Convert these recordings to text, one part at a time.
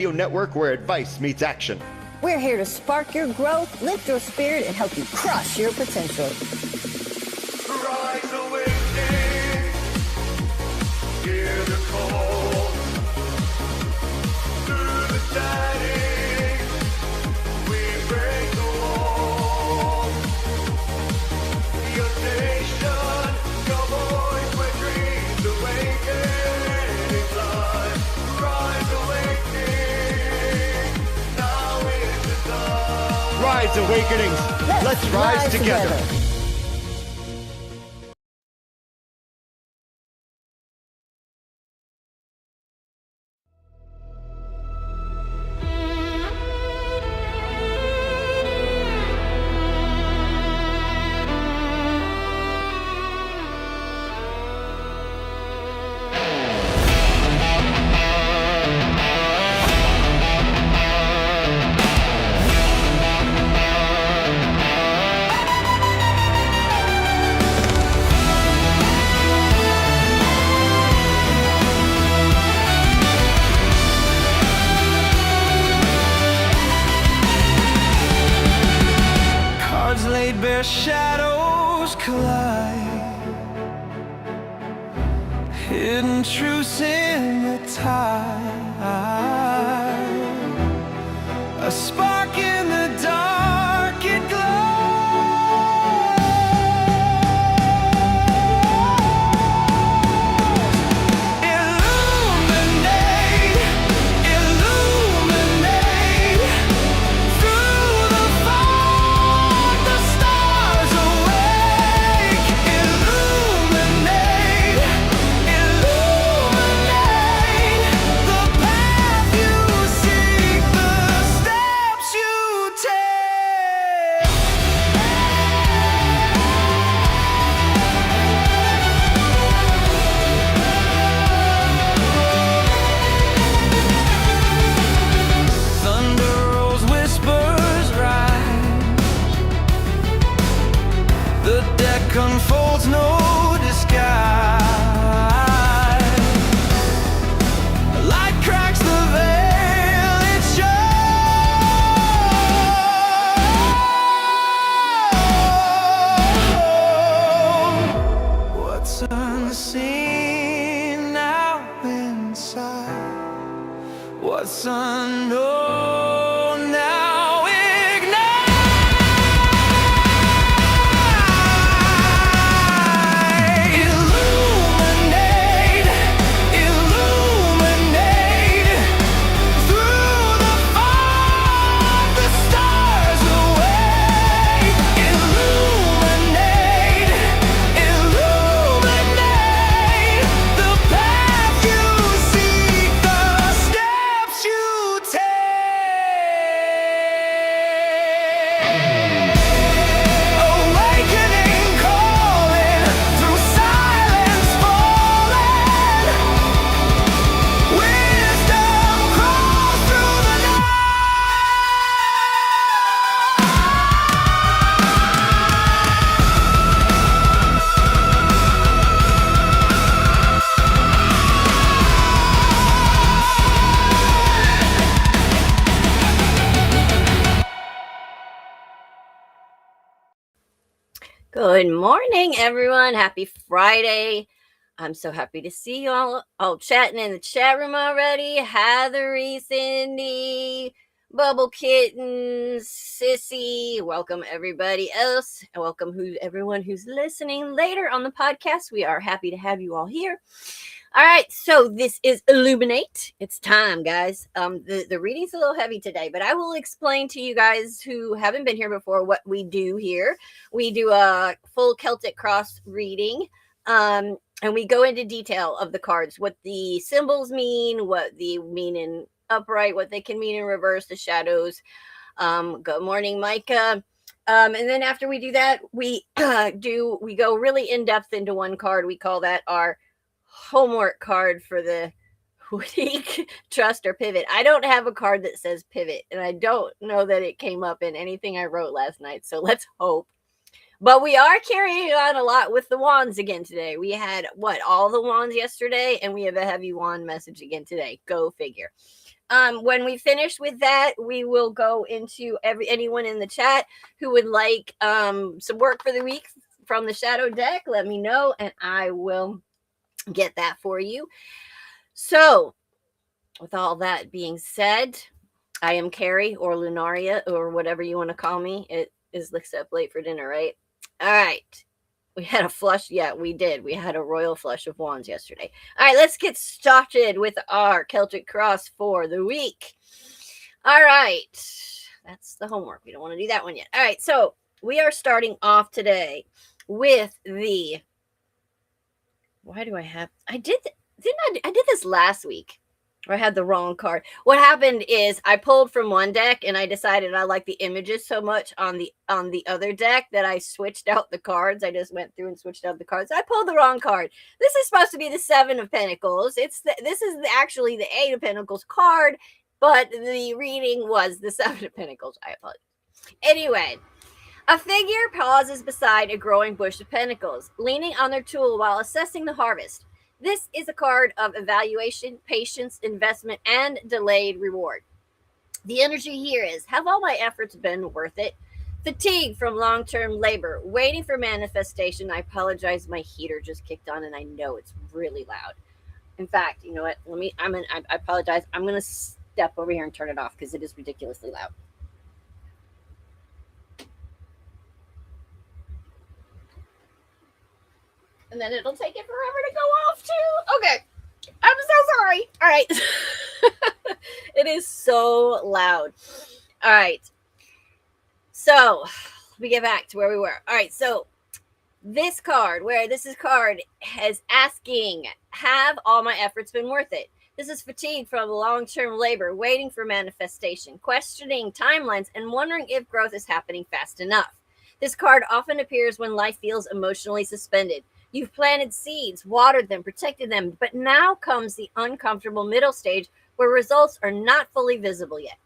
Network, where advice meets action. We're here to spark your growth, lift your spirit, and help you crush your potential. Rise awakening, hear the call. Through the static, we break the wall. Your station, your voice, where dreams awaken. It's live. Rise awakening, now is the time. Rise Awakenings, let's rise together. Cards laid bare, shadows collide. Hidden truths in the tide. A spark in the dark, it glows. Illuminate, illuminate. Through the fog, the stars awake. Illuminate, illuminate. The path you seek, the steps you take. Thunder rolls, whispers rise. The deck unfolds, no disguise. Light cracks the veil, it shows. What's unseen now inside? What's unknown now ignite. Illuminate, illuminate. Through the fog, the stars awake. Illuminate, illuminate. The path you seek, the steps you take. Awakening calling, through silence falling. Wisdom crawls through the night. Good morning, everyone. Happy Friday. I'm so happy to see you all chatting in the chat room already. Heathery, Cindy, Bubble Kittens, Sissy. Welcome, everybody else. And welcome everyone who's listening later on the podcast. We are happy to have you all here. All right, so this is Illuminate. It's time, guys. The reading's a little heavy today, but I will explain to you guys who haven't been here before what we do here. We do a full Celtic cross reading, and we go into detail of the cards, what the symbols mean, what they mean in upright, what they can mean in reverse, the shadows. Good morning, Micah. And then after we do that, we go really in depth into one card. We call that our homework card for the week. Trust or pivot. I don't have a card that says pivot, and I don't know that it came up in anything I wrote last night, so let's hope. But we are carrying on a lot with the wands again today. We had all the wands yesterday, and we have a heavy wand message again today. Go figure. When we finish with that, we will go into anyone in the chat who would like some work for the week from the shadow deck. Let me know, and I will get that for you. So, with all that being said, I am Carrie, or Lunaria, or whatever you want to call me. It is except late for dinner, right? All right. We had a flush. Yeah, we did. We had a royal flush of wands yesterday. All right, let's get started with our Celtic Cross for the week. All right. That's the homework. We don't want to do that one yet. All right, so we are starting off today with the... Why do I have... I did this last week. Or I had the wrong card. What happened is I pulled from one deck and I decided I like the images so much on the other deck that I switched out the cards. I just went through and switched out the cards. I pulled the wrong card. This is supposed to be the Seven of Pentacles. This is actually the Eight of Pentacles card, but the reading was the Seven of Pentacles. I apologize. Anyway, a figure pauses beside a growing bush of pentacles, leaning on their tool while assessing the harvest. This is a card of evaluation, patience, investment, and delayed reward. The energy here is, have all my efforts been worth it? Fatigue from long-term labor, waiting for manifestation. I apologize, my heater just kicked on and I know it's really loud. In fact, you know what? I apologize. I'm going to step over here and turn it off because it is ridiculously loud. And then it'll take it forever to go off too. Okay. I'm so sorry. All right. It is so loud. All right. So let me get back to where we were. All right. So this card is asking, have all my efforts been worth it? This is fatigue from long-term labor, waiting for manifestation, questioning timelines, and wondering if growth is happening fast enough. This card often appears when life feels emotionally suspended. You've planted seeds, watered them, protected them, but now comes the uncomfortable middle stage where results are not fully visible yet.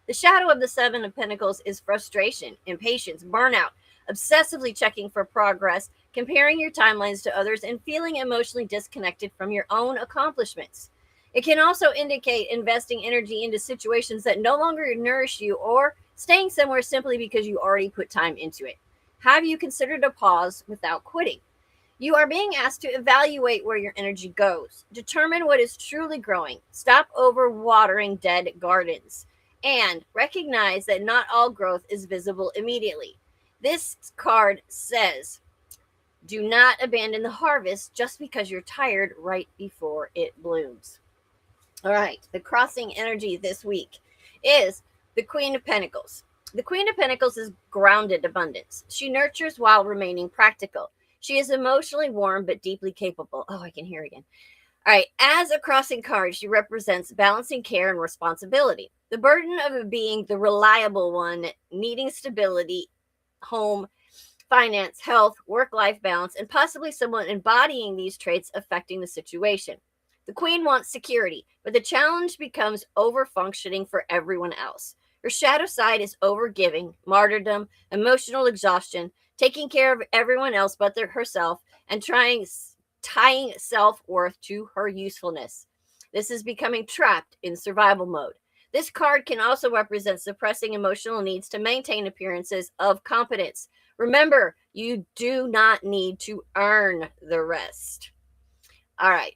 The shadow of the Seven of Pentacles is frustration, impatience, burnout, obsessively checking for progress, comparing your timelines to others, and feeling emotionally disconnected from your own accomplishments. It can also indicate investing energy into situations that no longer nourish you or staying somewhere simply because you already put time into it. Have you considered a pause without quitting? You are being asked to evaluate where your energy goes. Determine what is truly growing. Stop overwatering dead gardens. And recognize that not all growth is visible immediately. This card says, do not abandon the harvest just because you're tired right before it blooms. All right, the crossing energy this week is the Queen of Pentacles. The Queen of Pentacles is grounded abundance. She nurtures while remaining practical. She is emotionally warm but deeply capable. Oh, I can hear again. All right. As a crossing card, she represents balancing care and responsibility. The burden of being the reliable one, needing stability, home, finance, health, work-life balance, and possibly someone embodying these traits affecting the situation. The Queen wants security, but the challenge becomes over-functioning for everyone else. Her shadow side is overgiving, martyrdom, emotional exhaustion, taking care of everyone else but herself, and tying self-worth to her usefulness. This is becoming trapped in survival mode. This card can also represent suppressing emotional needs to maintain appearances of competence. Remember, you do not need to earn the rest. All right.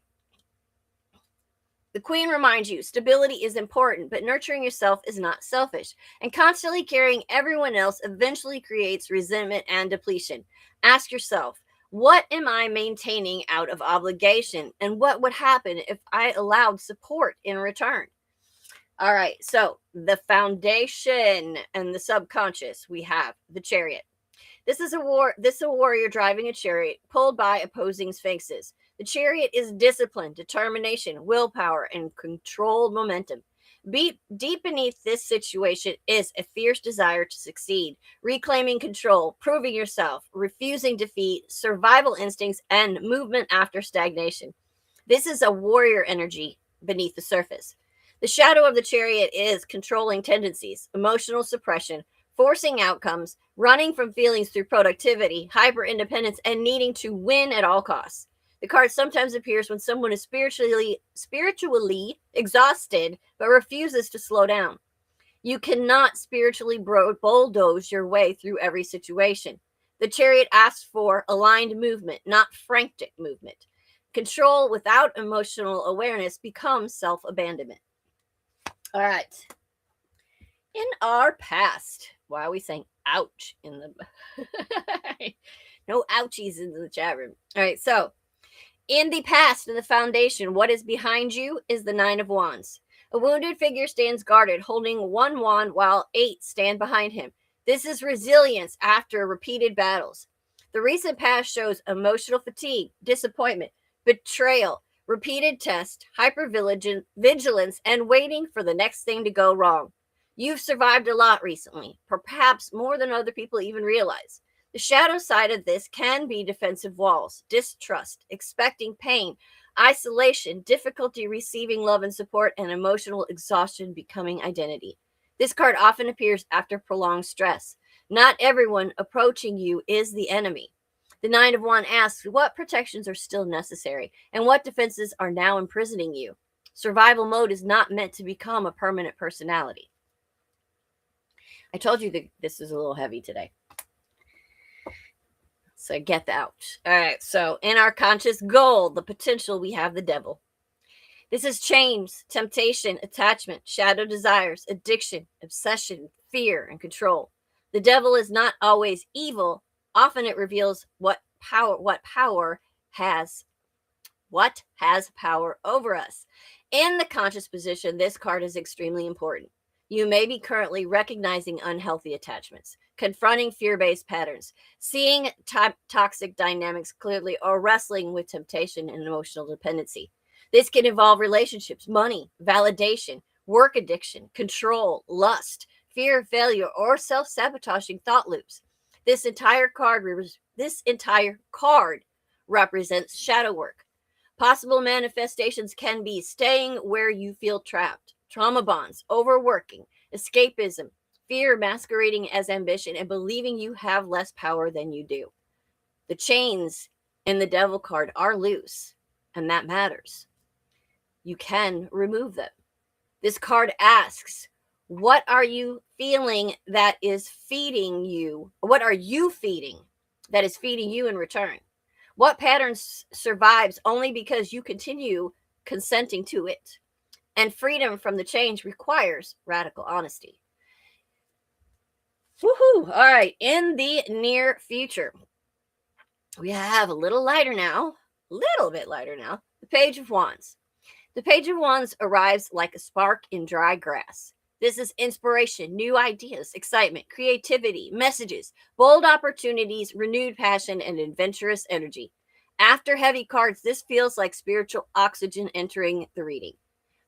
The Queen reminds you, stability is important, but nurturing yourself is not selfish. And constantly carrying everyone else eventually creates resentment and depletion. Ask yourself, what am I maintaining out of obligation? And what would happen if I allowed support in return? All right, so the foundation and the subconscious, we have the Chariot. This is a warrior driving a chariot pulled by opposing sphinxes. The Chariot is discipline, determination, willpower, and controlled momentum. Deep beneath this situation is a fierce desire to succeed, reclaiming control, proving yourself, refusing defeat, survival instincts, and movement after stagnation. This is a warrior energy beneath the surface. The shadow of the Chariot is controlling tendencies, emotional suppression, forcing outcomes, running from feelings through productivity, hyper-independence, and needing to win at all costs. The card sometimes appears when someone is spiritually exhausted but refuses to slow down. You cannot spiritually bulldoze your way through every situation. The Chariot asks for aligned movement, not frantic movement. Control without emotional awareness becomes self-abandonment. All right. In our past, why are we saying ouch in the no ouchies in the chat room. All right, so in the past, in the foundation, what is behind you is the Nine of Wands. A wounded figure stands guarded, holding one wand while 8 stand behind him. This is resilience after repeated battles. The recent past shows emotional fatigue, disappointment, betrayal, repeated tests, hypervigilance, and waiting for the next thing to go wrong. You've survived a lot recently, perhaps more than other people even realize. The shadow side of this can be defensive walls, distrust, expecting pain, isolation, difficulty receiving love and support, and emotional exhaustion becoming identity. This card often appears after prolonged stress. Not everyone approaching you is the enemy. The Nine of Wands asks what protections are still necessary and what defenses are now imprisoning you. Survival mode is not meant to become a permanent personality. I told you that this is a little heavy today. So get that out. All right. So in our conscious goal, the potential, we have the devil. This is chains, temptation, attachment, shadow desires, addiction, obsession, fear, and control. The devil is not always evil. Often it reveals what has power over us. In the conscious position, this card is extremely important. You may be currently recognizing unhealthy attachments, confronting fear-based patterns, seeing toxic dynamics clearly, or wrestling with temptation and emotional dependency. This can involve relationships, money, validation, work addiction, control, lust, fear of failure, or self-sabotaging thought loops. This entire card represents shadow work. Possible manifestations can be staying where you feel trapped, trauma bonds, overworking, escapism, fear masquerading as ambition, and believing you have less power than you do. The chains in the devil card are loose, and that matters. You can remove them. This card asks, what are you feeling that is feeding you? What are you feeding that is feeding you in return? What patterns survives only because you continue consenting to it? And freedom from the change requires radical honesty. Woohoo! All right. In the near future, we have a little bit lighter now, the Page of Wands. The Page of Wands arrives like a spark in dry grass. This is inspiration, new ideas, excitement, creativity, messages, bold opportunities, renewed passion, and adventurous energy. After heavy cards, this feels like spiritual oxygen entering the reading.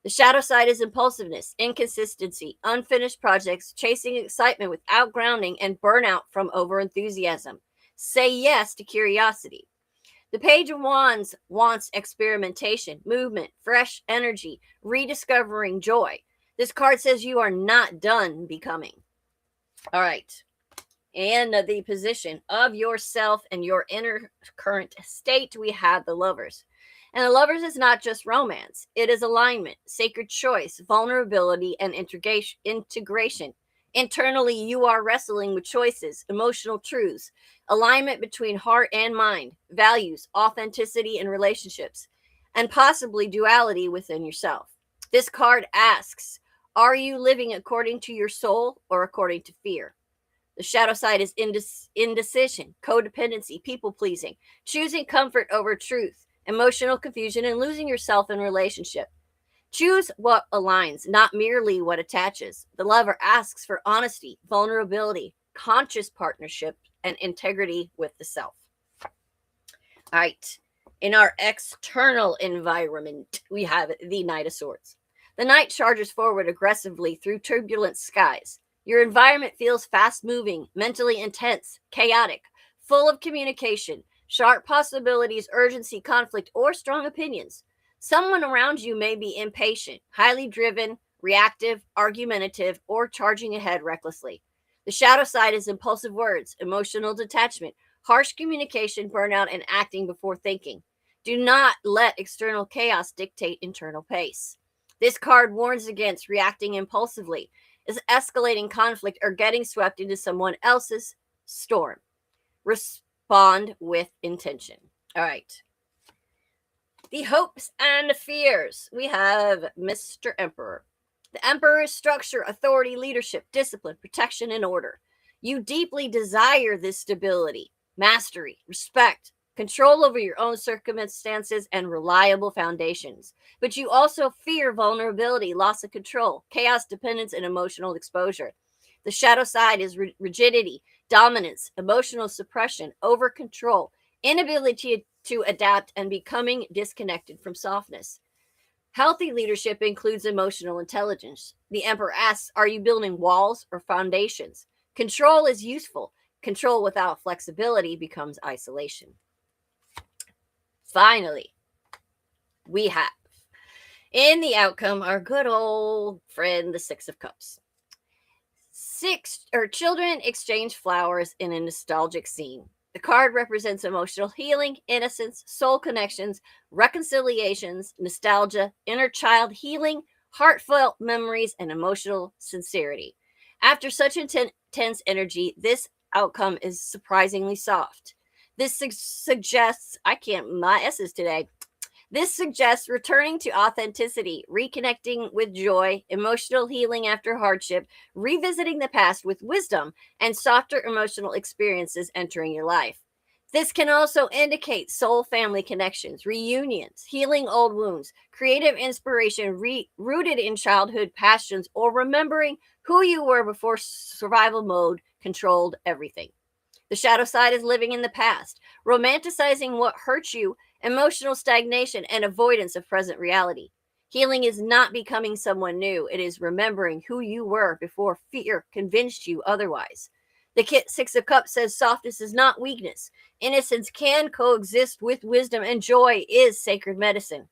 The shadow side is impulsiveness, inconsistency, unfinished projects, chasing excitement without grounding, and burnout from overenthusiasm. Say yes to curiosity. The Page of Wands wants experimentation, movement, fresh energy, rediscovering joy. This card says you are not done becoming. All right. And the position of yourself and your inner current state, we have the Lovers. And the Lovers is not just romance. It is alignment, sacred choice, vulnerability, and integration. Internally, you are wrestling with choices, emotional truths, alignment between heart and mind, values, authenticity, and relationships, and possibly duality within yourself. This card asks, are you living according to your soul or according to fear? The shadow side is indecision, codependency, people-pleasing, choosing comfort over truth, emotional confusion, and losing yourself in relationship. Choose what aligns, not merely what attaches. The Lover asks for honesty, vulnerability, conscious partnership, and integrity with the self. All right. In our external environment, we have the Knight of Swords. The Knight charges forward aggressively through turbulent skies. Your environment feels fast-moving, mentally intense, chaotic, full of communication, sharp possibilities, urgency, conflict, or strong opinions. Someone around you may be impatient, highly driven, reactive, argumentative, or charging ahead recklessly. The shadow side is impulsive words, emotional detachment, harsh communication, burnout, and acting before thinking. Do not let external chaos dictate internal pace. This card warns against reacting impulsively, is escalating conflict, or getting swept into someone else's storm. Respond with intention. All right. The hopes and fears. We have Mr. Emperor. The Emperor's structure, authority, leadership, discipline, protection, and order. You deeply desire this stability, mastery, respect, control over your own circumstances, and reliable foundations. But you also fear vulnerability, loss of control, chaos, dependence, and emotional exposure. The shadow side is rigidity, dominance, emotional suppression, over control, inability to adapt, and becoming disconnected from softness. Healthy leadership includes emotional intelligence. The Emperor asks, are you building walls or foundations? Control is useful. Control without flexibility becomes isolation. Finally, we have in the outcome our good old friend, the Six of Cups. Children exchange flowers in a nostalgic scene. The card represents emotional healing, innocence, soul connections, reconciliations, nostalgia, inner child healing, heartfelt memories, and emotional sincerity. After such intense energy, this outcome is surprisingly soft. This suggests, my S's today. This suggests returning to authenticity, reconnecting with joy, emotional healing after hardship, revisiting the past with wisdom, and softer emotional experiences entering your life. This can also indicate soul family connections, reunions, healing old wounds, creative inspiration rooted in childhood passions, or remembering who you were before survival mode controlled everything. The shadow side is living in the past, romanticizing what hurt you, emotional stagnation, and avoidance of present reality. Healing is not becoming someone new. It is remembering who you were before fear convinced you otherwise. The Six of Cups says softness is not weakness. Innocence can coexist with wisdom, and joy is sacred medicine.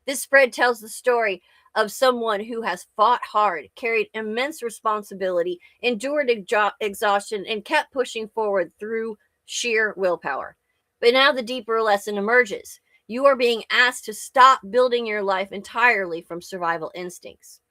This spread tells the story of someone who has fought hard, carried immense responsibility, endured exhaustion, and kept pushing forward through sheer willpower. But now the deeper lesson emerges. You are being asked to stop building your life entirely from survival instincts.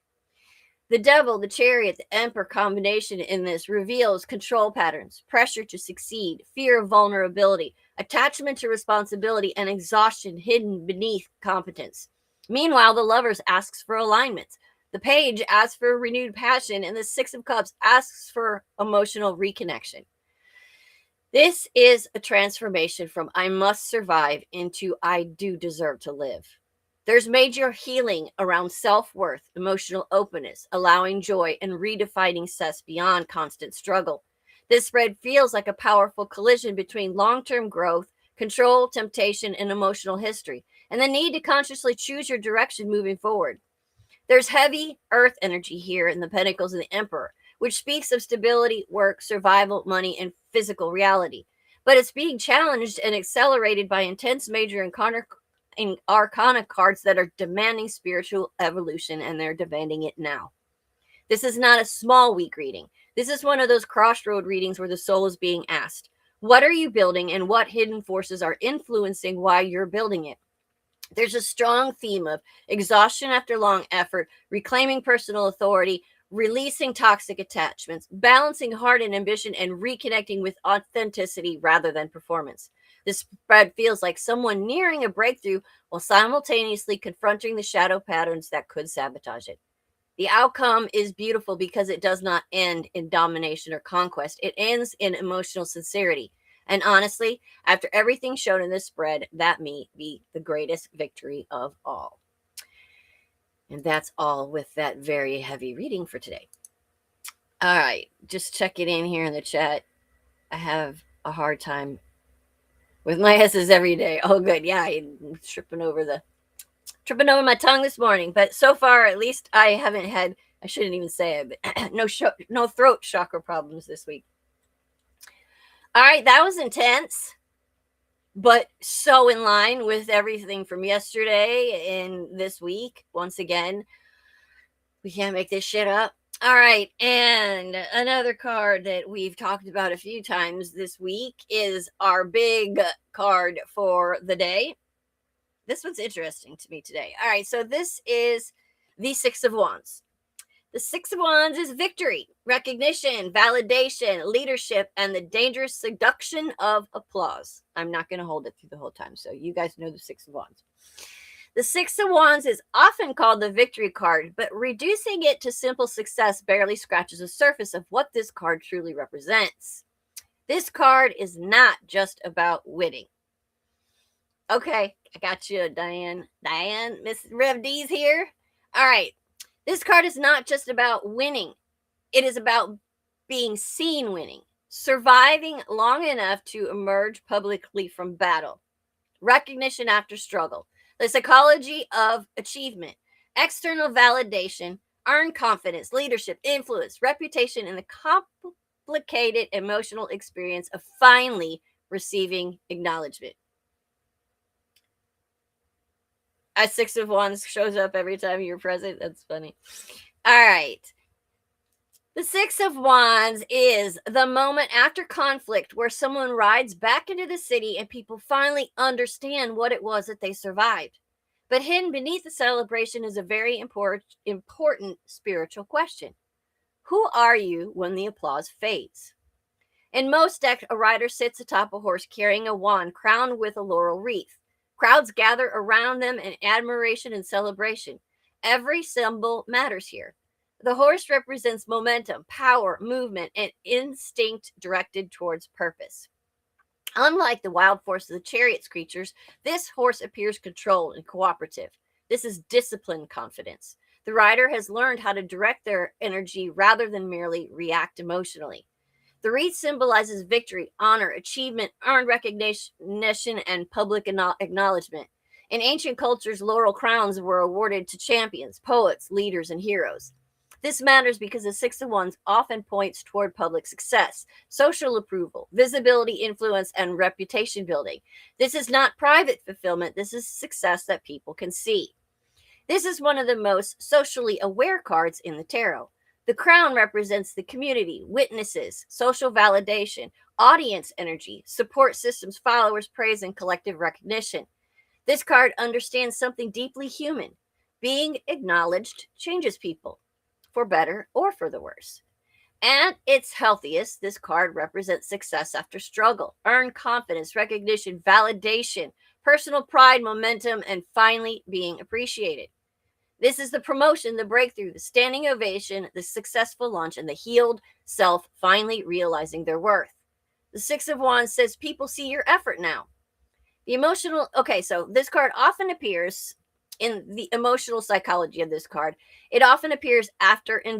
The Devil, the Chariot, the Emperor combination in this reveals control patterns, pressure to succeed, fear of vulnerability, attachment to responsibility, and exhaustion hidden beneath competence. Meanwhile, the Lovers asks for alignment. The Page asks for renewed passion, and the Six of Cups asks for emotional reconnection. This is a transformation from I must survive into I do deserve to live. There's major healing around self-worth, emotional openness, allowing joy, and redefining success beyond constant struggle. This spread feels like a powerful collision between long-term growth, control, temptation, and emotional history, and the need to consciously choose your direction moving forward. There's heavy earth energy here in the Pentacles and the Emperor, which speaks of stability, work, survival, money, and physical reality. But it's being challenged and accelerated by intense major and arcana cards that are demanding spiritual evolution, and they're demanding it now. This is not a small week reading. This is one of those crossroad readings where the soul is being asked, what are you building, and what hidden forces are influencing why you're building it? There's a strong theme of exhaustion after long effort, reclaiming personal authority, releasing toxic attachments, balancing heart and ambition, and reconnecting with authenticity rather than performance. This spread feels like someone nearing a breakthrough while simultaneously confronting the shadow patterns that could sabotage it. The outcome is beautiful because it does not end in domination or conquest. It ends in emotional sincerity. And honestly, after everything shown in this spread, that may be the greatest victory of all. And that's all with that very heavy reading for today. All right, just check it in here in the chat. I have a hard time with my S's every day. Oh, good. Yeah, I'm tripping over my tongue this morning. But so far, at least I haven't had, I shouldn't even say it, but no throat chakra problems this week. All right, that was intense, but so in line with everything from yesterday and this week. Once again, we can't make this shit up. All right, and another card that we've talked about a few times this week is our big card for the day. this one's interesting to me today. All right, so this is the Six of Wands. The Six of Wands is victory, recognition, validation, leadership, and the dangerous seduction of applause. I'm not going to hold it through the whole time, so you guys know the Six of Wands. The Six of Wands is often called the victory card, but reducing it to simple success barely scratches the surface of what this card truly represents. This card is not just about winning. Okay, I got you, Diane. Diane, Miss Rev D's here. All right. This card is not just about winning. It is about being seen winning, surviving long enough to emerge publicly from battle, recognition after struggle, the psychology of achievement, external validation, earned confidence, leadership, influence, reputation, and the complicated emotional experience of finally receiving acknowledgement. A Six of Wands shows up every time you're present. That's funny. All right. The Six of Wands is the moment after conflict where someone rides back into the city and people finally understand what it was that they survived. But hidden beneath the celebration is a very important spiritual question. Who are you when the applause fades? In most decks, a rider sits atop a horse carrying a wand crowned with a laurel wreath. Crowds gather around them in admiration and celebration. Every symbol matters here. The horse represents momentum, power, movement, and instinct directed towards purpose. Unlike the wild force of the chariot's creatures, this horse appears controlled and cooperative. This is disciplined confidence. The rider has learned how to direct their energy rather than merely react emotionally. The wreath symbolizes victory, honor, achievement, earned recognition, and public acknowledgement. In ancient cultures, laurel crowns were awarded to champions, poets, leaders, and heroes. This matters because the Six of Wands often points toward public success, social approval, visibility, influence, and reputation building. This is not private fulfillment. This is success that people can see. This is one of the most socially aware cards in the tarot. The crown represents the community, witnesses, social validation, audience energy, support systems, followers, praise, and collective recognition. This card understands something deeply human. Being acknowledged changes people, for better or for the worse. At its healthiest, this card represents success after struggle, earned confidence, recognition, validation, personal pride, momentum, and finally being appreciated. This is the promotion, the breakthrough, the standing ovation, the successful launch, and the healed self finally realizing their worth. The Six of Wands says people see your effort now. The emotional, okay, so this card often appears in the emotional psychology of this card. It often appears after a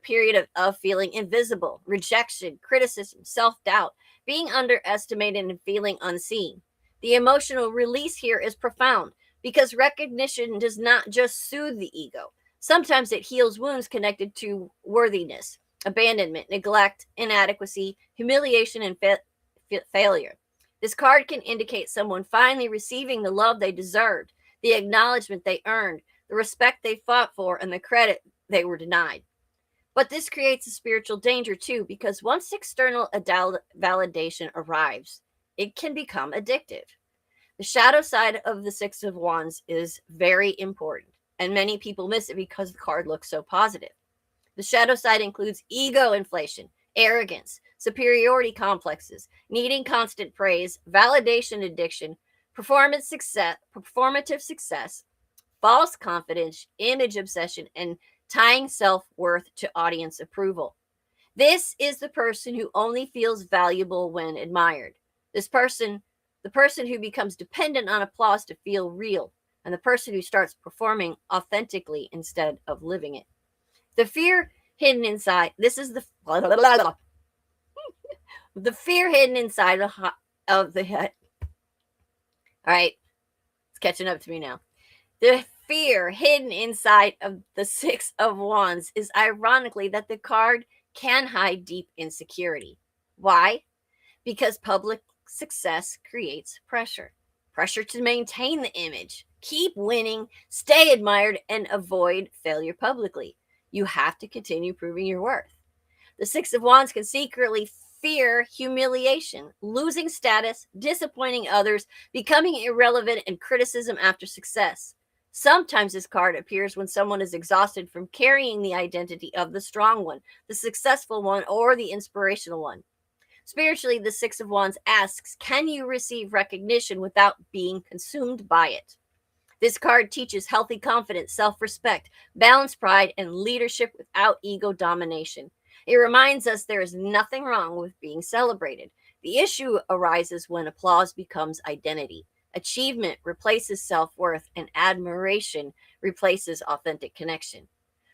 period of feeling invisible, rejection, criticism, self-doubt, being underestimated, and feeling unseen. The emotional release here is profound, because recognition does not just soothe the ego. Sometimes it heals wounds connected to worthiness, abandonment, neglect, inadequacy, humiliation, and failure. This card can indicate someone finally receiving the love they deserved, the acknowledgement they earned, the respect they fought for, and the credit they were denied. But this creates a spiritual danger too, because once external validation arrives, it can become addictive. The shadow side of the Six of Wands is very important, and many people miss it because the card looks so positive. The shadow side includes ego inflation, arrogance, superiority complexes, needing constant praise, validation addiction, performative success, false confidence, image obsession, and tying self-worth to audience approval. This is the person who only feels valuable when admired. The person who becomes dependent on applause to feel real, and the person who starts performing authentically instead of living it. The fear hidden inside, this is the the fear hidden inside of the head. All right, it's catching up to me now. The fear hidden inside of the Six of Wands is ironically that the card can hide deep insecurity. Why? Because public success creates pressure to maintain the image, keep winning, stay admired, and avoid failure publicly. You have to continue proving your worth. The Six of Wands can secretly fear, humiliation, losing status, disappointing others, becoming irrelevant, and criticism after success. Sometimes this card appears when someone is exhausted from carrying the identity of the strong one, the successful one, or the inspirational one. Spiritually, the Six of Wands asks, can you receive recognition without being consumed by it? This card teaches healthy confidence, self-respect, balanced pride, and leadership without ego domination. It reminds us there is nothing wrong with being celebrated. The issue arises when applause becomes identity. Achievement replaces self-worth, and admiration replaces authentic connection.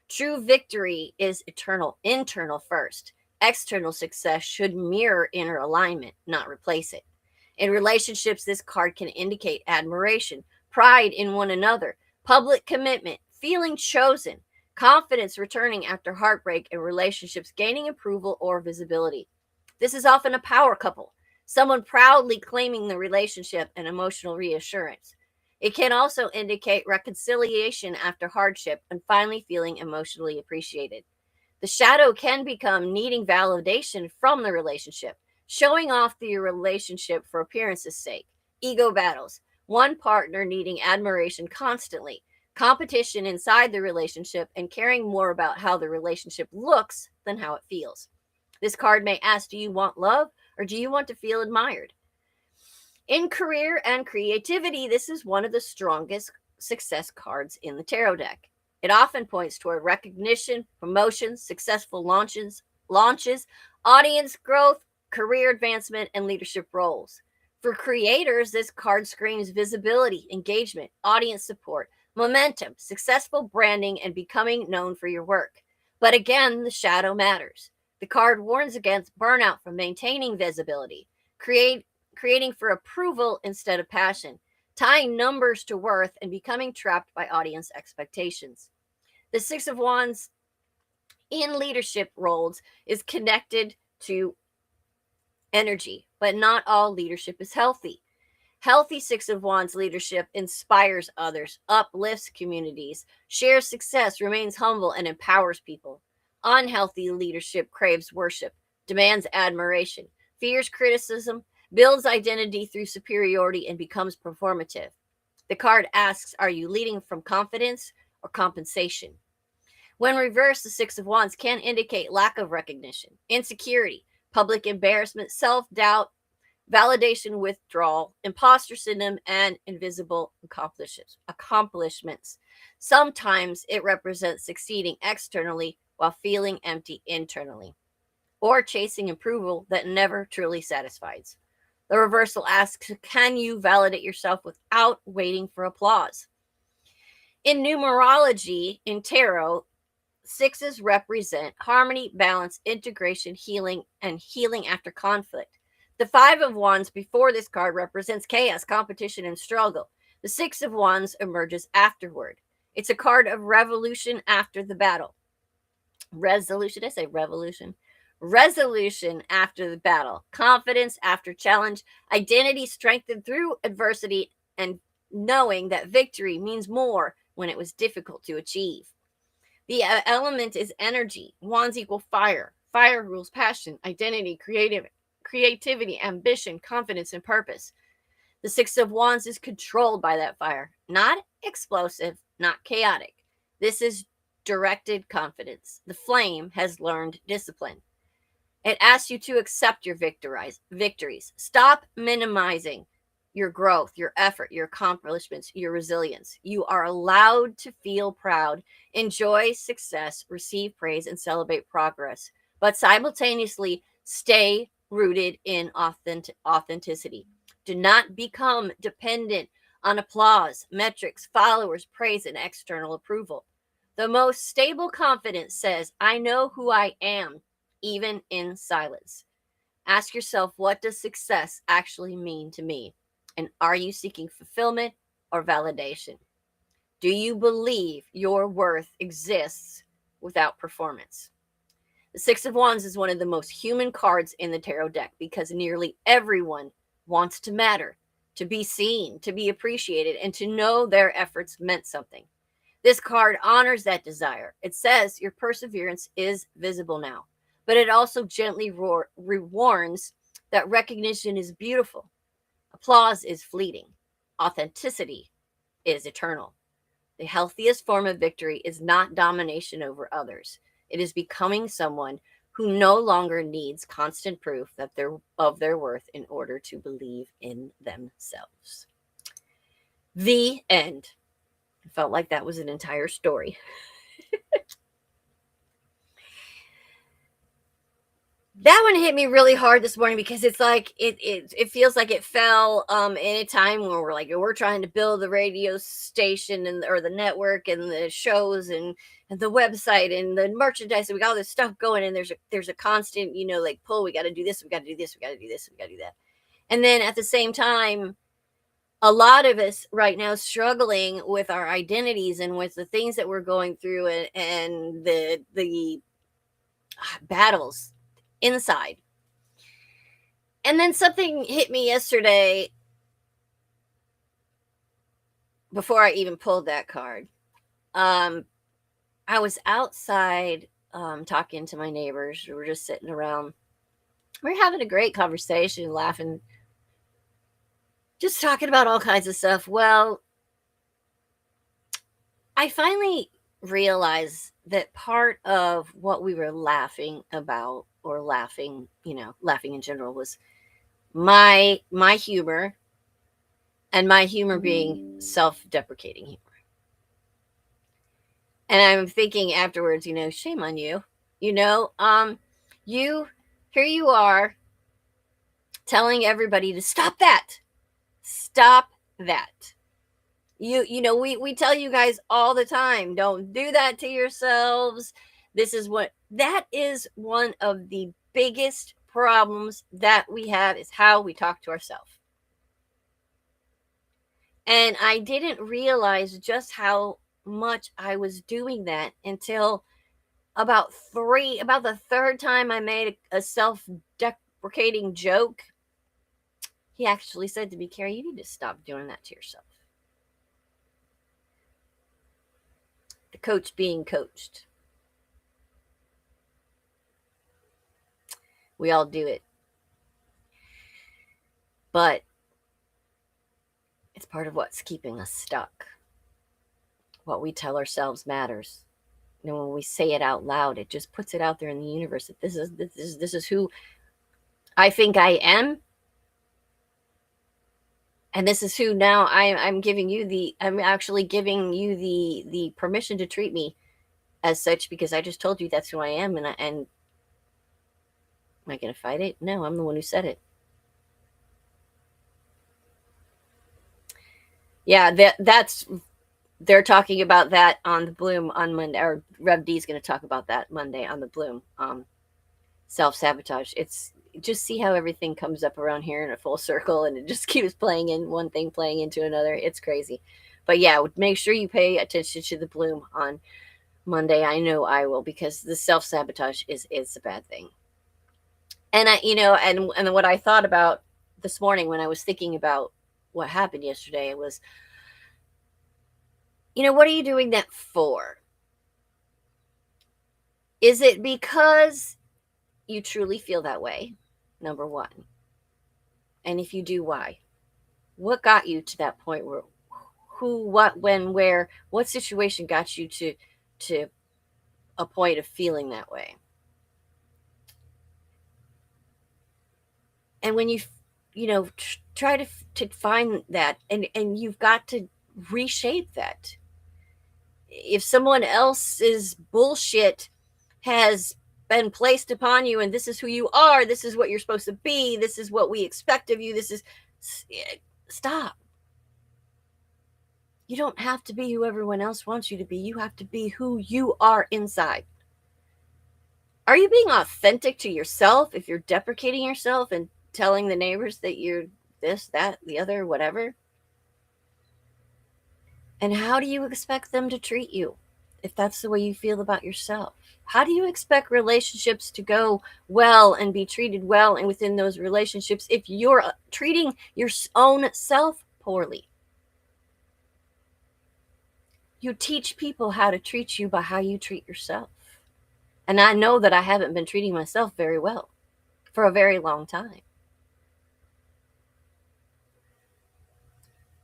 True victory is internal first. External success should mirror inner alignment, not replace it. In relationships, this card can indicate admiration, pride in one another, public commitment, feeling chosen, confidence returning after heartbreak, and relationships gaining approval or visibility. This is often a power couple, someone proudly claiming the relationship and emotional reassurance. It can also indicate reconciliation after hardship and finally feeling emotionally appreciated. The shadow can become needing validation from the relationship, showing off the relationship for appearance's sake, ego battles, one partner needing admiration constantly, competition inside the relationship, and caring more about how the relationship looks than how it feels. This card may ask, do you want love or do you want to feel admired? In career and creativity, this is one of the strongest success cards in the tarot deck. It often points toward recognition, promotions, successful launches, audience growth, career advancement, and leadership roles. For creators, this card screams visibility, engagement, audience support, momentum, successful branding, and becoming known for your work. But again, the shadow matters. The card warns against burnout from maintaining visibility, creating for approval instead of passion, tying numbers to worth, and becoming trapped by audience expectations. The Six of Wands in leadership roles is connected to energy, but not all leadership is healthy. Healthy Six of Wands leadership inspires others, uplifts communities, shares success, remains humble, and empowers people. Unhealthy leadership craves worship, demands admiration, fears criticism, builds identity through superiority, and becomes performative. The card asks, are you leading from confidence or compensation? When reversed, the Six of Wands can indicate lack of recognition, insecurity, public embarrassment, self-doubt, validation withdrawal, imposter syndrome, and invisible accomplishments. Sometimes it represents succeeding externally while feeling empty internally, or chasing approval that never truly satisfies. The reversal asks, can you validate yourself without waiting for applause? In numerology, in tarot, sixes represent harmony, balance, integration, healing, and healing after conflict. The Five of Wands before this card represents chaos, competition, and struggle. The Six of Wands emerges afterward. It's a card of revolution after the battle. Resolution, I say revolution. Resolution after the battle, confidence after challenge, identity strengthened through adversity, and knowing that victory means more when it was difficult to achieve. The element is energy. Wands equal fire. Fire rules passion, identity, creativity, ambition, confidence, and purpose. The Six of Wands is controlled by that fire, not explosive, not chaotic. This is directed confidence. The flame has learned discipline. It asks you to accept your victories. Stop minimizing your growth, your effort, your accomplishments, your resilience. You are allowed to feel proud, enjoy success, receive praise, and celebrate progress, but simultaneously stay rooted in authenticity. Do not become dependent on applause, metrics, followers, praise, and external approval. The most stable confidence says, I know who I am, even in silence. Ask yourself, what does success actually mean to me? And are you seeking fulfillment or validation? Do you believe your worth exists without performance? The Six of Wands is one of the most human cards in the tarot deck because nearly everyone wants to matter, to be seen, to be appreciated, and to know their efforts meant something. This card honors that desire. It says your perseverance is visible now, but it also gently warns that recognition is beautiful, applause is fleeting, authenticity is eternal. The healthiest form of victory is not domination over others. It is becoming someone who no longer needs constant proof that of their worth in order to believe in themselves. The end. I felt like that was an entire story. That one hit me really hard this morning because it's like it feels like it fell in a time where we're trying to build the radio station or the network and the shows and the website and the merchandise, and we got all this stuff going, and there's a constant like pull. We got to do this, we got to do this, we got to do this, we got to do that. And then at the same time, a lot of us right now struggling with our identities and with the things that we're going through, and the battles inside. And then something hit me yesterday before I even pulled that card. I was outside talking to my neighbors. We were just sitting around. We were having a great conversation, laughing, just talking about all kinds of stuff. Well, I finally realized that part of what we were laughing about, or laughing in general, was my humor, and my humor being self-deprecating humor. And I'm thinking afterwards, shame on you. Here you are telling everybody to stop that. Stop that. We tell you guys all the time, don't do that to yourselves. That is one of the biggest problems that we have, is how we talk to ourselves. And I didn't realize just how much I was doing that until about the third time I made a self-deprecating joke. He actually said to me, Carrie, you need to stop doing that to yourself. The coach being coached. We all do it. But it's part of what's keeping us stuck. What we tell ourselves matters. When we say it out loud, it just puts it out there in the universe that this is who I think I am. And this is who now I'm actually giving you the permission to treat me as such, because I just told you that's who I am. And am I going to fight it? No, I'm the one who said it. Yeah, they're talking about that on the Bloom on Monday, or Rev D is going to talk about that Monday on the Bloom. Self-sabotage. It's just see how everything comes up around here in a full circle, and it just keeps playing in one thing, playing into another. It's crazy. But yeah, make sure you pay attention to the Bloom on Monday. I know I will, because the self-sabotage is a bad thing. And and what I thought about this morning when I was thinking about what happened yesterday was, what are you doing that for? Is it because you truly feel that way? Number one. And if you do, why? What got you to that point? Where, who, what, when, where, what situation got you to a point of feeling that way? And when you try to find that, and you've got to reshape that. If someone else's bullshit has been placed upon you, and this is who you are, this is what you're supposed to be, this is what we expect of you, stop. You don't have to be who everyone else wants you to be. You have to be who you are inside. Are you being authentic to yourself if you're deprecating yourself and telling the neighbors that you're this, that, the other, whatever? And how do you expect them to treat you if that's the way you feel about yourself? How do you expect relationships to go well and be treated well, and within those relationships, if you're treating your own self poorly? You teach people how to treat you by how you treat yourself. And I know that I haven't been treating myself very well for a very long time.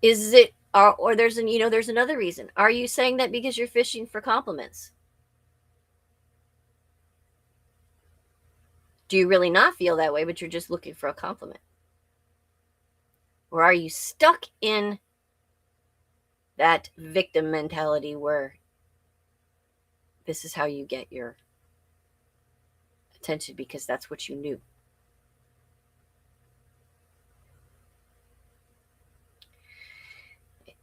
Is it, or there's there's another reason. Are you saying that because you're fishing for compliments? Do you really not feel that way, but you're just looking for a compliment? Or are you stuck in that victim mentality where this is how you get your attention because that's what you knew?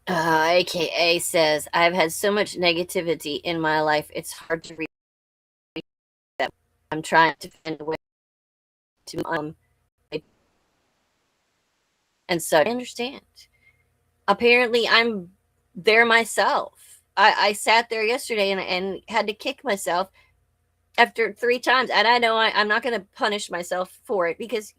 AKA says, I've had so much negativity in my life, it's hard to read that. I'm trying to find a way to and so I understand. Apparently I'm there myself. I sat there yesterday and had to kick myself after 3 times, and I know I'm not going to punish myself for it because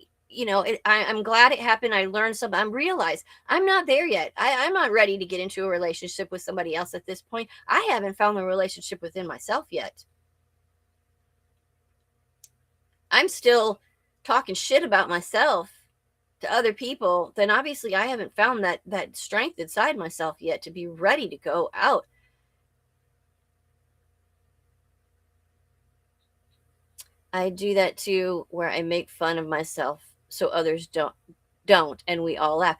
I'm glad it happened. I learned something. I realized I'm not there yet. I'm not ready to get into a relationship with somebody else at this point. I haven't found the relationship within myself yet. I'm still talking shit about myself to other people. Then obviously I haven't found that strength inside myself yet to be ready to go out. I do that too, where I make fun of myself so others don't, and we all laugh.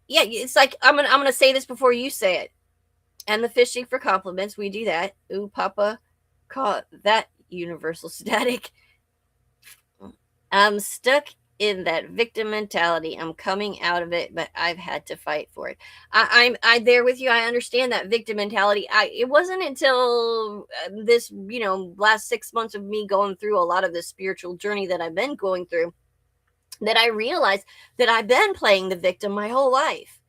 Yeah, it's like I'm gonna say this before you say it. And the fishing for compliments, we do that. Ooh, Papa, caught that universal static. I'm stuck in that victim mentality. I'm coming out of it, but I've had to fight for it. I'm there with you. I understand that victim mentality. It wasn't until this last 6 months of me going through a lot of this spiritual journey that I've been going through that I realized that I've been playing the victim my whole life.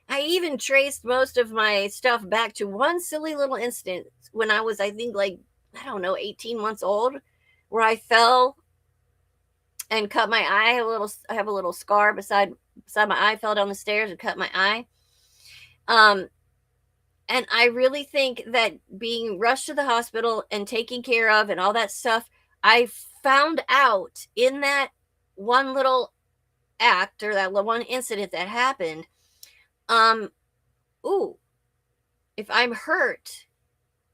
I even traced most of my stuff back to one silly little incident when I was, I think, like, I don't know, 18 months old, where I fell and cut my eye. I have a little scar beside my eye. Fell down the stairs and cut my eye. And I really think that being rushed to the hospital and taken care of and all that stuff, I found out in that one little act or that one incident that happened. If I'm hurt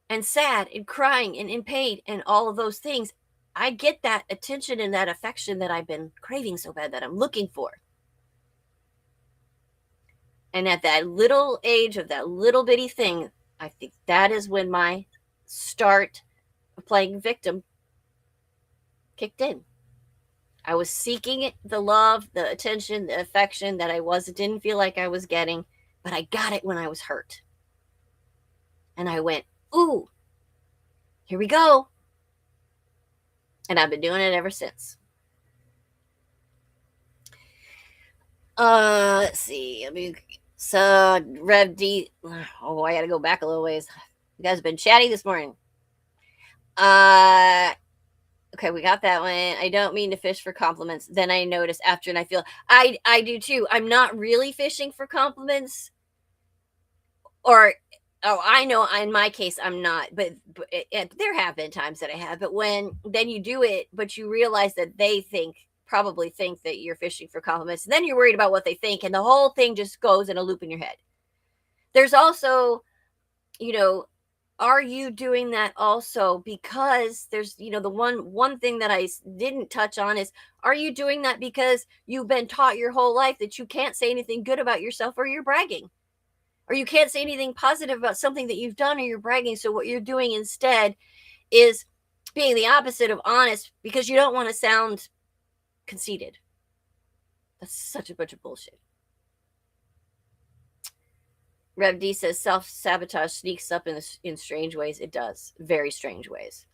and sad and crying and in pain and all of those things, I get that attention and that affection that I've been craving so bad that I'm looking for. And at that little age of that little bitty thing, I think that is when my start of playing victim kicked in. I was seeking the love, the attention, the affection that didn't feel like I was getting, but I got it when I was hurt. And I went, ooh, here we go. And I've been doing it ever since. Let's see. So Rev D. Oh, I gotta go back a little ways. You guys have been chatty this morning. Okay, we got that one. I don't mean to fish for compliments. Then I notice after, and I feel I do too. I'm not really fishing for compliments, or I know in my case I'm not, but there have been times that I have. But when then you do it, but you realize that they probably think that you're fishing for compliments, and then you're worried about what they think, and the whole thing just goes in a loop in your head. There's also, are you doing that also because there's, the one thing that I didn't touch on is, are you doing that because you've been taught your whole life that you can't say anything good about yourself or you're bragging? Or you can't say anything positive about something that you've done or you're bragging. So what you're doing instead is being the opposite of honest because you don't want to sound conceited. That's such a bunch of bullshit. Rev D says self-sabotage sneaks up in strange ways. It does. Very strange ways.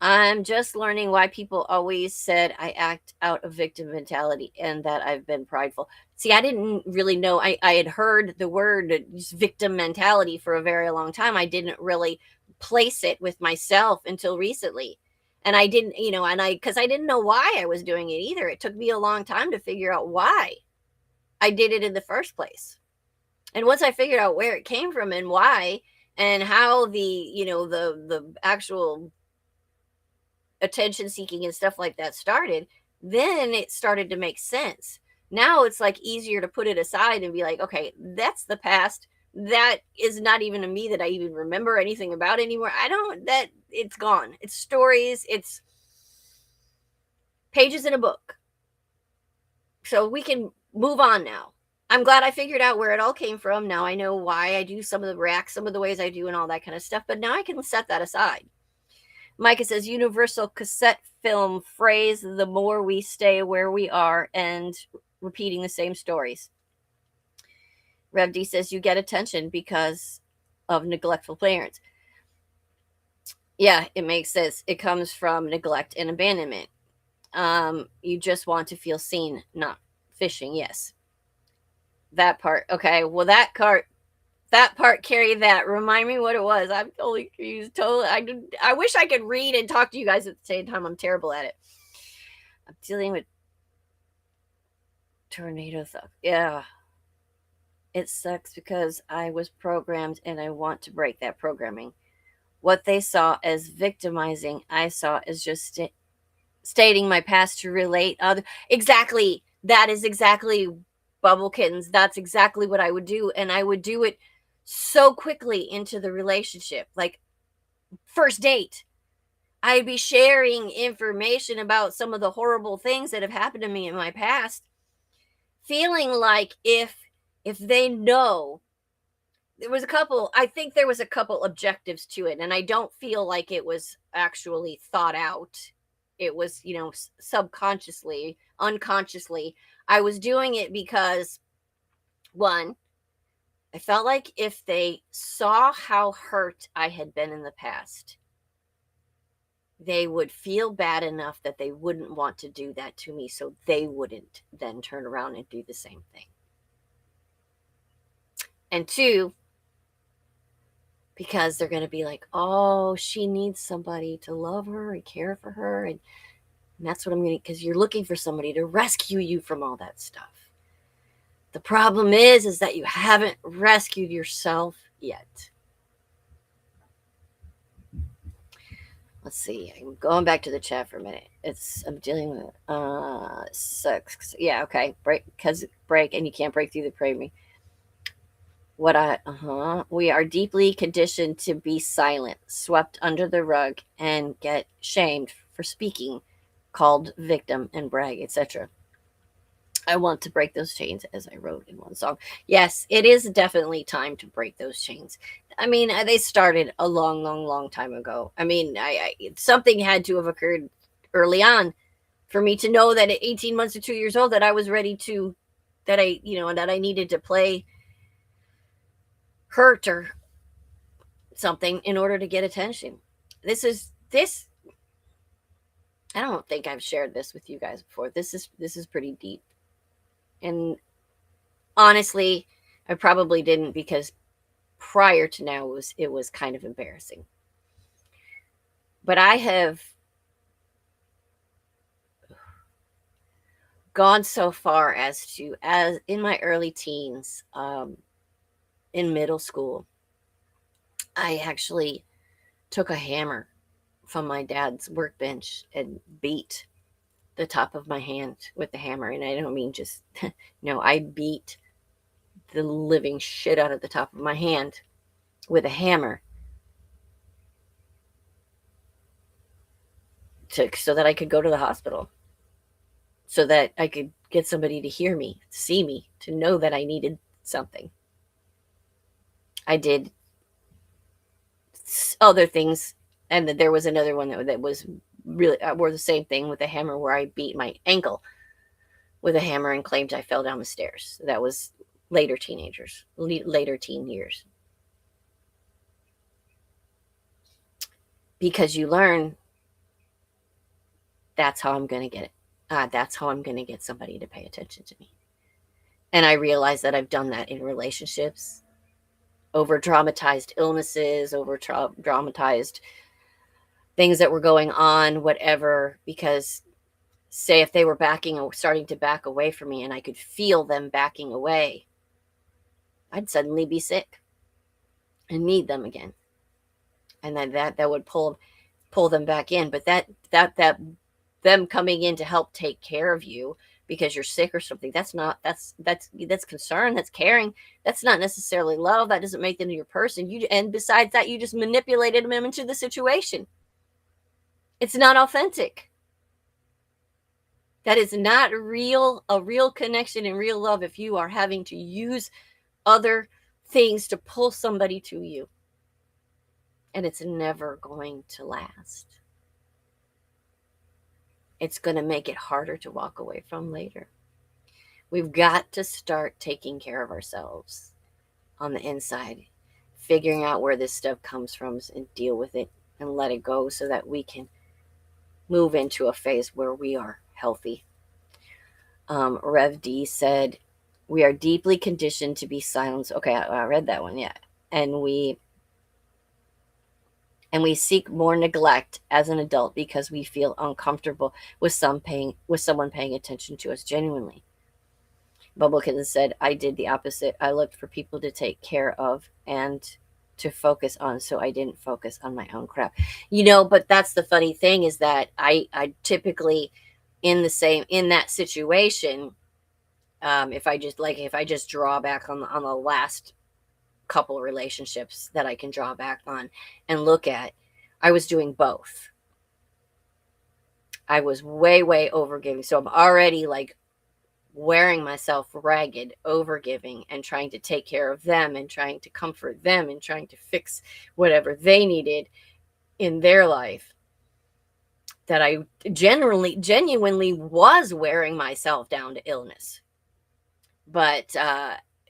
I'm just learning why people always said I act out of victim mentality and that I've been prideful. See, I didn't really know. I had heard the word victim mentality for a very long time. I didn't really place it with myself until recently. And I didn't, because I didn't know why I was doing it either. It took me a long time to figure out why I did it in the first place. And once I figured out where it came from and why and how the actual attention seeking and stuff like that started, then it started to make sense. Now it's like easier to put it aside and be like, okay, that's the past. That is not even a me that I even remember anything about anymore. I don't, that it's gone. It's stories, it's pages in a book. So we can move on now. I'm glad I figured out where it all came from. Now I know why I do some of the reacts, some of the ways I do, and all that kind of stuff. But now I can set that aside. Micah says universal cassette film phrase, the more we stay where we are and repeating the same stories. Rev D says you get attention because of neglectful parents. Yeah, it makes sense. It comes from neglect and abandonment. You just want to feel seen, not fishing. Yes. That part. Okay. Well, that part carried that. Remind me what it was. I'm totally confused. I wish I could read and talk to you guys at the same time. I'm terrible at it. I'm dealing with tornado thought. Yeah. It sucks because I was programmed and I want to break that programming. What they saw as victimizing, I saw as just stating my past to relate other. Exactly. That is exactly Bubble Kittens. That's exactly what I would do. And I would do it so quickly into the relationship. Like first date, I'd be sharing information about some of the horrible things that have happened to me in my past, feeling like if they know, I think there was a couple objectives to it, and I don't feel like it was actually thought out. It was, subconsciously, unconsciously. I was doing it because, one, I felt like if they saw how hurt I had been in the past, they would feel bad enough that they wouldn't want to do that to me, so they wouldn't then turn around and do the same thing. And two, because they're going to be like, oh, she needs somebody to love her and care for her. And that's what I'm going to, because you're looking for somebody to rescue you from all that stuff. The problem is that you haven't rescued yourself yet. Let's see. I'm going back to the chat for a minute. I'm dealing with, sucks. Yeah, okay. Break, and you can't break through the framing. We are deeply conditioned to be silent, swept under the rug, and get shamed for speaking, called victim and brag, etc. I want to break those chains, as I wrote in one song. Yes, it is definitely time to break those chains. I mean, they started a long, long, long time ago. I mean, something had to have occurred early on for me to know that at 18 months or 2 years old that I was ready to, that I needed to play hurt or something in order to get attention. This I don't think I've shared this with you guys before. This is pretty deep. And honestly, I probably didn't, because prior to now it was kind of embarrassing. But I have gone so far as in my early teens, in middle school, I actually took a hammer from my dad's workbench and beat the top of my hand with the hammer. And I don't mean just, no, I beat the living shit out of the top of my hand with a hammer so that I could go to the hospital, so that I could get somebody to hear me, see me, to know that I needed something. I did other things, and there was another one that was really were the same thing with a hammer, where I beat my ankle with a hammer and claimed I fell down the stairs. That was later teen years. Because you learn, that's how I'm going to get it. That's how I'm going to get somebody to pay attention to me. And I realize that I've done that in relationships, over dramatized illnesses, over dramatized things that were going on, whatever, because say if they were starting to back away from me and I could feel them backing away, I'd suddenly be sick and need them again. And then that would pull pull them back in. But that them coming in to help take care of you because you're sick or something, that's concern, that's caring. That's not necessarily love. That doesn't make them your person. And besides that, you just manipulated them into the situation. It's not authentic. That is not a real connection and real love if you are having to use other things to pull somebody to you. And it's never going to last. It's going to make it harder to walk away from later. We've got to start taking care of ourselves on the inside, figuring out where this stuff comes from and deal with it and let it go so that we can move into a phase where we are healthy. Rev D said, we are deeply conditioned to be silenced. Okay, I read that one, yeah. And we seek more neglect as an adult because we feel uncomfortable with someone paying attention to us genuinely. Bubblekin said, I did the opposite. I looked for people to take care of and to focus on, so I didn't focus on my own crap. But that's the funny thing is that I typically in that situation, if I just draw back on the last couple of relationships that I can draw back on and look at, I was doing both. I was way overgiving. So I'm already like wearing myself ragged, overgiving, and trying to take care of them and trying to comfort them and trying to fix whatever they needed in their life. That I genuinely was wearing myself down to illness. But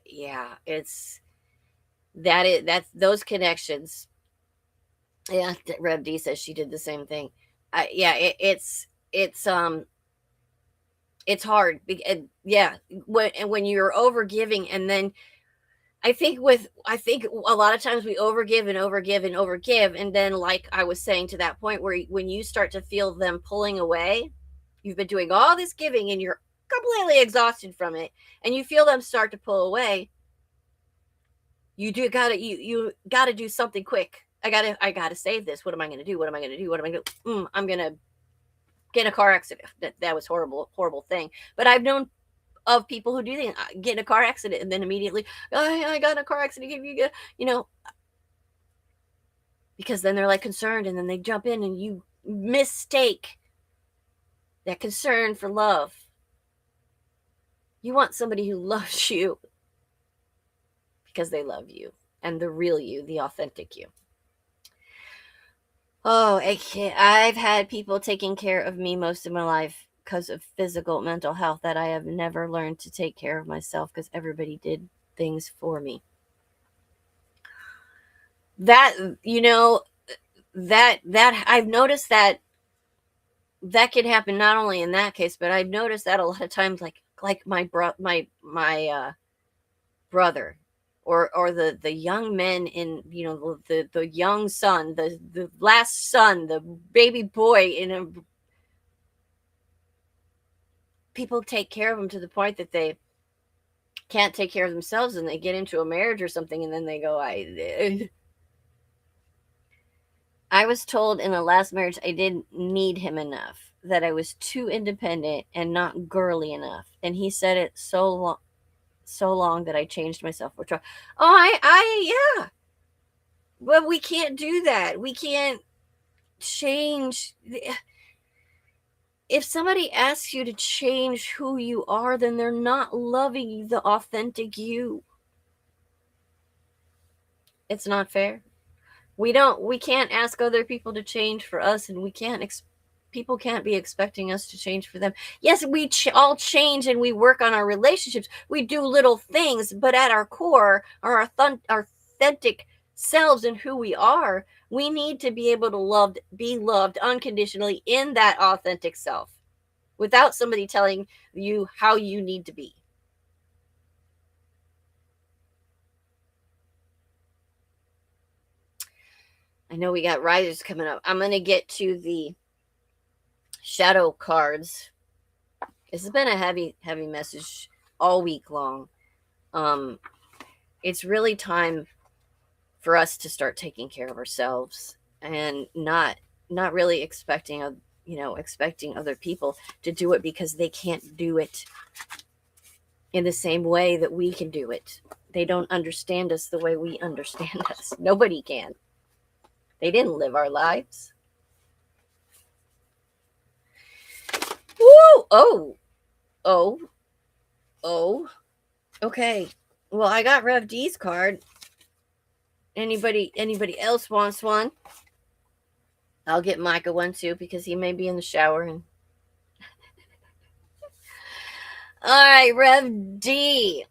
yeah, that's those connections. Yeah, Rev D says she did the same thing. It's hard. Yeah, when you're overgiving, and then I think a lot of times we overgive and overgive, and then like I was saying to that point where when you start to feel them pulling away, you've been doing all this giving and you're completely exhausted from it, and you feel them start to pull away. You gotta do something quick. I gotta save this. What am I gonna do? I'm gonna get in a car accident. That was horrible thing. But I've known of people who do that, get in a car accident and then immediately, I got in a car accident. Because then they're like concerned, and then they jump in, and you mistake that concern for love. You want somebody who loves you because they love you, and the real you, the authentic you. Oh, I've had people taking care of me most of my life because of physical, mental health, that I have never learned to take care of myself because everybody did things for me. That, that I've noticed that can happen not only in that case, but I've noticed that a lot of times, like my brother, or the young men in, the young son, the last son, the baby boy, people take care of them to the point that they can't take care of themselves, and they get into a marriage or something, and then they go, I was told in the last marriage I didn't need him enough, that I was too independent and not girly enough. And he said it so long that I changed myself. Yeah. But we can't do that. We can't change. If somebody asks you to change who you are, then they're not loving the authentic you. It's not fair. We can't ask other people to change for us, and people can't be expecting us to change for them. Yes, we all change and we work on our relationships. We do little things, but at our core, our authentic selves and who we are, we need to be able to be loved unconditionally in that authentic self, without somebody telling you how you need to be. I know we got risers coming up. I'm going to get to the shadow cards. This has been a heavy message all week long. It's really time for us to start taking care of ourselves and not not really expecting other people to do it because they can't do it in the same way that we can do it. They don't understand us the way we understand us. Nobody can. They didn't live our lives. Woo! Oh. Okay. Well, I got Rev D's card. Anybody else wants one? I'll get Micah one too because he may be in the shower. And all right, Rev D.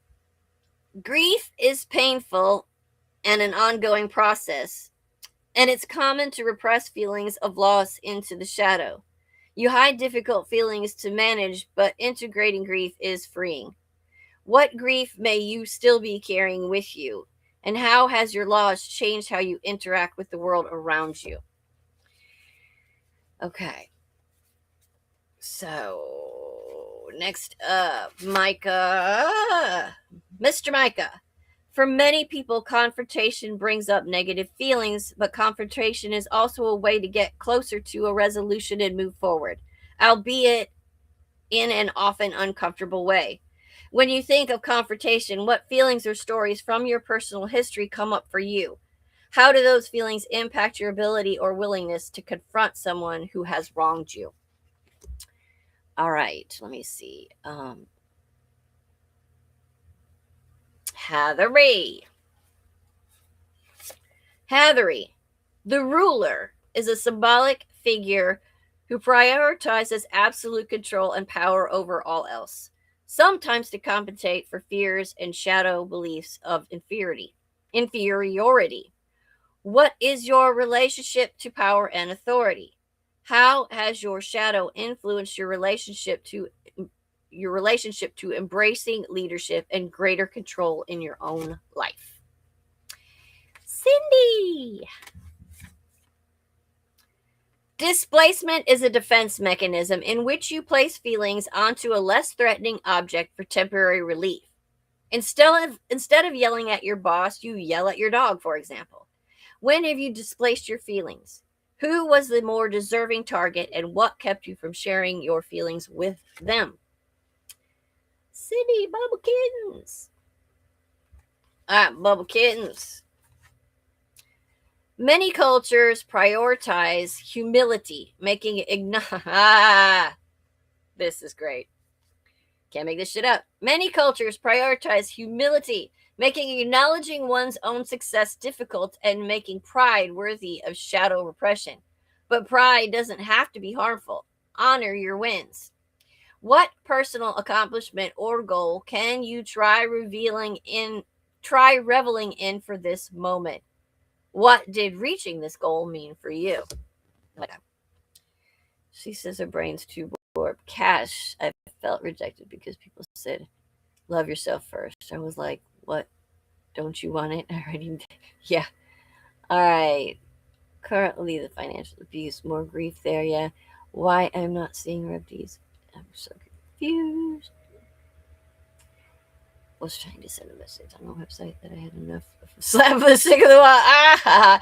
Grief is painful and an ongoing process, and it's common to repress feelings of loss into the shadow. You hide difficult feelings to manage, but integrating grief is freeing. What grief may you still be carrying with you? And how has your loss changed how you interact with the world around you? Okay. So, next up, Micah. Mr. Micah. For many people, confrontation brings up negative feelings, but confrontation is also a way to get closer to a resolution and move forward, albeit in an often uncomfortable way. When you think of confrontation, what feelings or stories from your personal history come up for you? How do those feelings impact your ability or willingness to confront someone who has wronged you? All right, let me see. Hathery. The ruler is a symbolic figure who prioritizes absolute control and power over all else, sometimes to compensate for fears and shadow beliefs of inferiority. What is your relationship to power and authority? How has your shadow influenced your relationship to embracing leadership and greater control in your own life? Cindy. Displacement is a defense mechanism in which you place feelings onto a less threatening object for temporary relief. Instead of yelling at your boss, you yell at your dog, for example. When have you displaced your feelings? Who was the more deserving target, and what kept you from sharing your feelings with them? Cindy, Bubble Kittens. Bubble Kittens. Many cultures prioritize humility, making it this is great. Can't make this shit up. Many cultures prioritize humility, making acknowledging one's own success difficult and making pride worthy of shadow repression. But pride doesn't have to be harmful. Honor your wins. What personal accomplishment or goal can you try reveling in for this moment? What did reaching this goal mean for you? She says her brain's too bored. Cash, I felt rejected because people said, love yourself first. I was like, what? Don't you want it? I already did. Yeah. All right. Currently, the financial abuse, more grief there. Yeah. Why I'm not seeing Repties? I'm so confused. Was trying to send a message on the website that I had enough of a slap for the sake of the wall.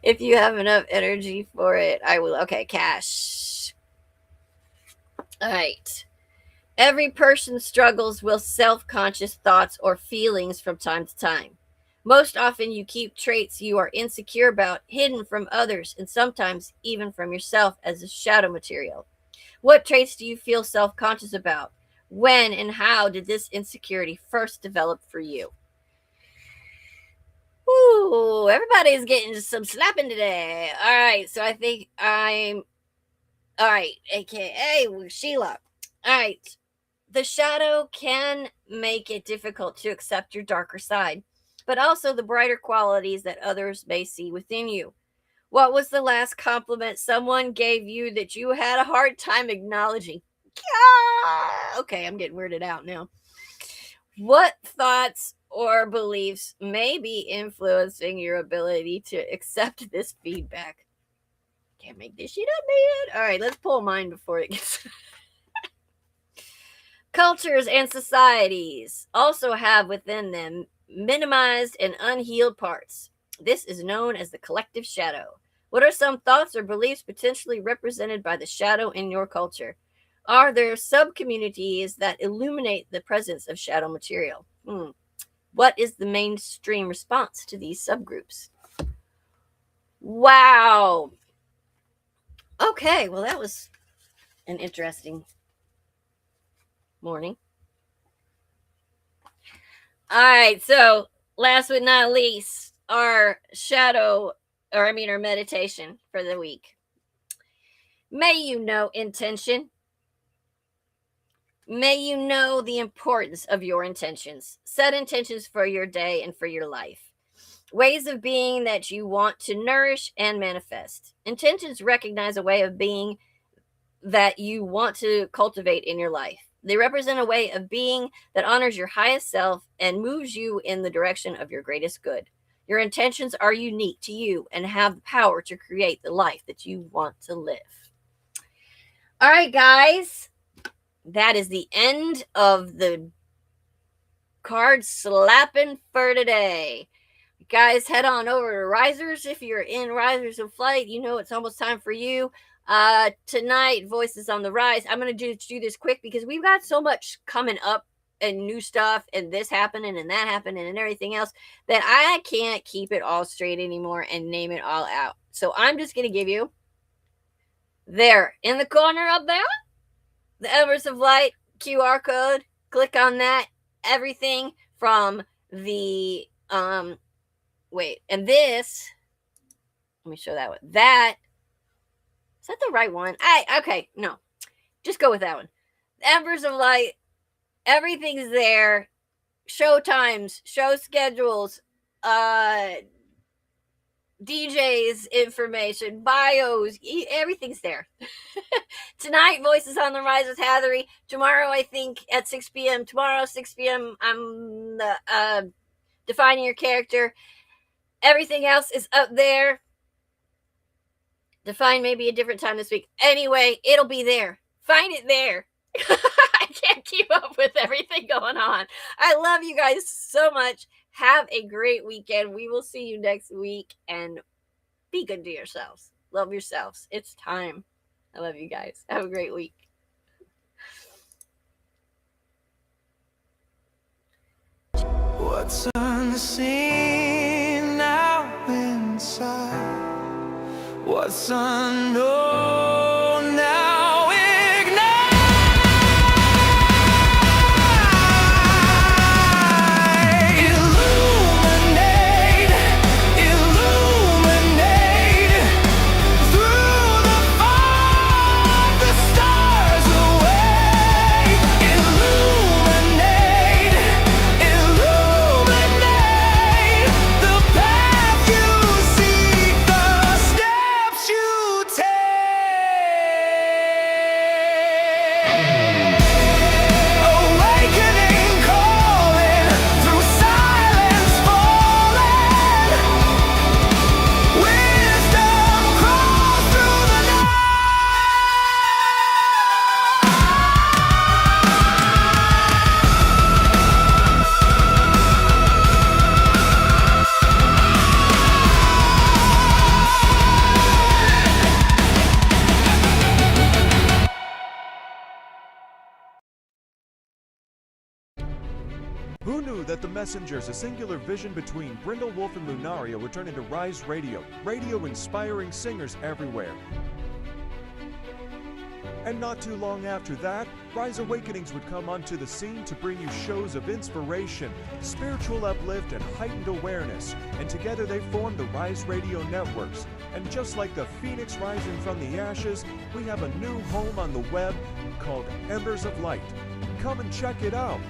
If you have enough energy for it, I will. Okay, cash. All right. Every person struggles with self-conscious thoughts or feelings from time to time. Most often you keep traits you are insecure about hidden from others and sometimes even from yourself as a shadow material. What traits do you feel self-conscious about? When and how did this insecurity first develop for you? Ooh, everybody's getting some slapping today. All right, so I think I'm... All right, aka Sheila. All right. The shadow can make it difficult to accept your darker side, but also the brighter qualities that others may see within you. What was the last compliment someone gave you that you had a hard time acknowledging? Okay, I'm getting weirded out now. What thoughts or beliefs may be influencing your ability to accept this feedback? Can't make this shit up, man. All right, let's pull mine before it gets... Cultures and societies also have within them minimized and unhealed parts. This is known as the collective shadow. What are some thoughts or beliefs potentially represented by the shadow in your culture? Are there sub-communities that illuminate the presence of shadow material? What is the mainstream response to these subgroups? Wow. Okay, well, that was an interesting morning. All right, so last but not least, our meditation for the week. May you know intention. May you know the importance of your intentions. Set intentions for your day and for your life. Ways of being that you want to nourish and manifest. Intentions recognize a way of being that you want to cultivate in your life. They represent a way of being that honors your highest self and moves you in the direction of your greatest good. Your intentions are unique to you and have the power to create the life that you want to live. All right, guys. That is the end of the card slapping for today. Guys, head on over to Risers. If you're in Risers of Flight, you know it's almost time for you. Tonight, Voices on the Rise. I'm going to do this quick because we've got so much coming up and new stuff and this happening and that happening and everything else that I can't keep it all straight anymore and name it all out. So I'm just going to give you there in the corner up there, the Embers of Light QR code. Click on that. Everything from the and this, let me show that one. That is that the right one? Okay, no. Just go with that one. Embers of Light, everything's there. Show times, show schedules, DJs information, bios, everything's there. Tonight, Voices on the Rise with Hathery. Tomorrow, I think at 6 p.m. Tomorrow, 6 p.m. I'm defining your character. Everything else is up there. Define maybe a different time this week. Anyway, it'll be there. Find it there. I can't keep up with everything going on. I love you guys so much. Have a great weekend. We will see you next week. And be good to yourselves. Love yourselves. It's time. I love you guys. Have a great week. What's unseen now inside? What's unknown now ignite? Illuminate, illuminate through the fog, the stars away. Illuminate, illuminate the path you seek, the steps you take. Awakening, calling through silence, falling. Wisdom crawls through the night. Who knew that the Messengers, a singular vision between Brindlewolf and Lunaria, would turn into Rise Radio, radio inspiring singers everywhere? And not too long after that, Rise Awakenings would come onto the scene to bring you shows of inspiration, spiritual uplift, and heightened awareness. And together they formed the Rise Radio Networks. And just like the phoenix rising from the ashes, we have a new home on the web called Embers of Light. Come and check it out.